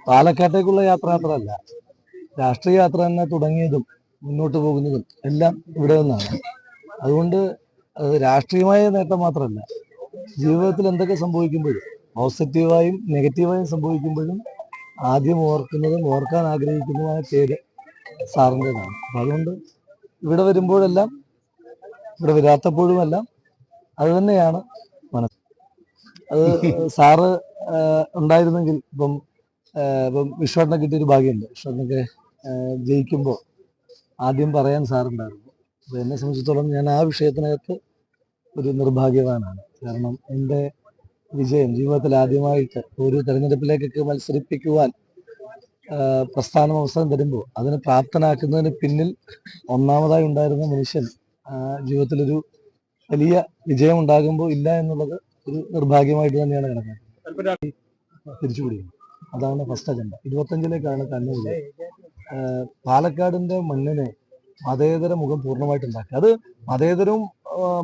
പാലക്കാട്ടേക്കുള്ള യാത്ര മാത്രമല്ല, രാഷ്ട്രീയ യാത്ര തന്നെ തുടങ്ങിയതും മുന്നോട്ട് പോകുന്നതും എല്ലാം ഇവിടെ നിന്നാണ്. അതുകൊണ്ട് അത് രാഷ്ട്രീയമായ നേട്ടം മാത്രമല്ല, ജീവിതത്തിൽ എന്തൊക്കെ സംഭവിക്കുമ്പോഴും പോസിറ്റീവായും നെഗറ്റീവായും സംഭവിക്കുമ്പോഴും ആദ്യം ഓർക്കുന്നതും ഓർക്കാൻ ആഗ്രഹിക്കുന്നതുമായ പേര് സാറിൻ്റെതാണ്. അപ്പം അതുകൊണ്ട് ഇവിടെ വരുമ്പോഴെല്ലാം, ഇവിടെ വരാത്തപ്പോഴുമെല്ലാം അത് തന്നെയാണ് മനസ്സ്. അത് സാറ് ഉണ്ടായിരുന്നെങ്കിൽ ഇപ്പം വിശ്വട്ടിനെ കിട്ടിയൊരു ഭാഗ്യമുണ്ട്. വിശ്വട്ടിനൊക്കെ ജയിക്കുമ്പോൾ ആദ്യം പറയാൻ സാറുണ്ടായിരുന്നു. അപ്പോൾ എന്നെ സംബന്ധിച്ചിടത്തോളം ഞാൻ ആ വിഷയത്തിനകത്ത് ഒരു നിർഭാഗ്യവാനാണ്. കാരണം എൻ്റെ വിജയം ജീവിതത്തിൽ ആദ്യമായിട്ട് ഒരു തെരഞ്ഞെടുപ്പിലേക്കൊക്കെ മത്സരിപ്പിക്കുവാൻ പ്രസ്ഥാനം അവസരം തരുമ്പോൾ അതിന് പ്രാപ്തനാക്കുന്നതിന് പിന്നിൽ ഒന്നാമതായി ഉണ്ടായിരുന്ന മനുഷ്യൻ ജീവിതത്തിലൊരു വലിയ വിജയം ഉണ്ടാകുമ്പോൾ ഇല്ല എന്നുള്ളത് ഒരു നിർഭാഗ്യമായിട്ട് തന്നെയാണ് കണക്കാക്കുന്നത്. തിരിച്ചുപിടിക്കുന്നത് അതാണ് ഫസ്റ്റ് അജണ്ട. 25-ലേക്കാണ് കണ്ണൂർ പാലക്കാടിന്റെ മണ്ണിനെ മതേതര മുഖം പൂർണ്ണമായിട്ടുണ്ടാക്കുക. അത്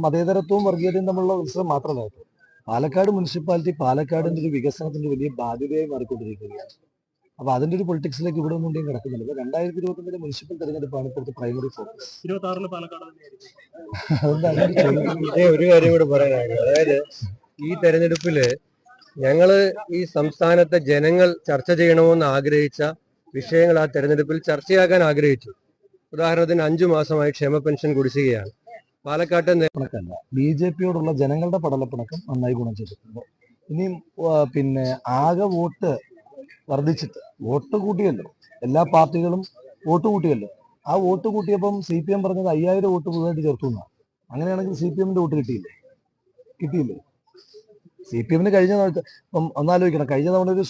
മതേതരത്വവും വർഗീയതയും തമ്മിലുള്ള ഉത്സവം മാത്രമല്ല. പാലക്കാട് മുനിസിപ്പാലിറ്റി പാലക്കാടിന്റെ ഒരു വികസനത്തിന്റെ വലിയ ബാധ്യതയായി മാറിക്കൊണ്ടിരിക്കുകയാണ്. അപ്പൊ അതിന്റെ ഒരു പൊളിറ്റിക്സിലേക്ക് ഇവിടെ ഒന്നും കിടക്കുന്നില്ല. 2025 മുനിസിപ്പൽ തെരഞ്ഞെടുപ്പാണ് ഇപ്പോഴത്തെ പ്രൈമറി ഫോക്കസ്. 26 പാലക്കാട് ഒരു കാര്യം കൂടെ പറയാനാണ്. അതായത് ഈ തെരഞ്ഞെടുപ്പില് ഞങ്ങള് ഈ സംസ്ഥാനത്തെ ജനങ്ങൾ ചർച്ച ചെയ്യണമെന്ന് ആഗ്രഹിച്ച വിഷയങ്ങൾ ആ തെരഞ്ഞെടുപ്പിൽ ചർച്ചയാക്കാൻ ആഗ്രഹിച്ചു. ഉദാഹരണത്തിന് 5 മാസമായി ക്ഷേമ പെൻഷൻ കുടിശ്ശികയാണ്. പാലക്കാട്ട് കണക്കല്ല, BJP-യോടുള്ള ജനങ്ങളുടെ പടലപ്പിണക്കം നന്നായി ഗുണം ചെയ്തിട്ടുണ്ട്. ഇനിയും പിന്നെ ആകെ വോട്ട് വർദ്ധിച്ചിട്ട് വോട്ട് കൂട്ടിയല്ലോ, എല്ലാ പാർട്ടികളും വോട്ട് കൂട്ടിയല്ലോ. ആ വോട്ട് കൂട്ടിയപ്പം CPM പറഞ്ഞത് 5000 വോട്ട് പുതുതായിട്ട് ചേർത്തു എന്നാണ്. അങ്ങനെയാണെങ്കിൽ CPM-ന്റെ വോട്ട് കിട്ടിയില്ലേ? CPM-ന് കഴിഞ്ഞ ഇപ്പം ഒന്നാലോചിക്കണം, കഴിഞ്ഞ തവണ ഒരു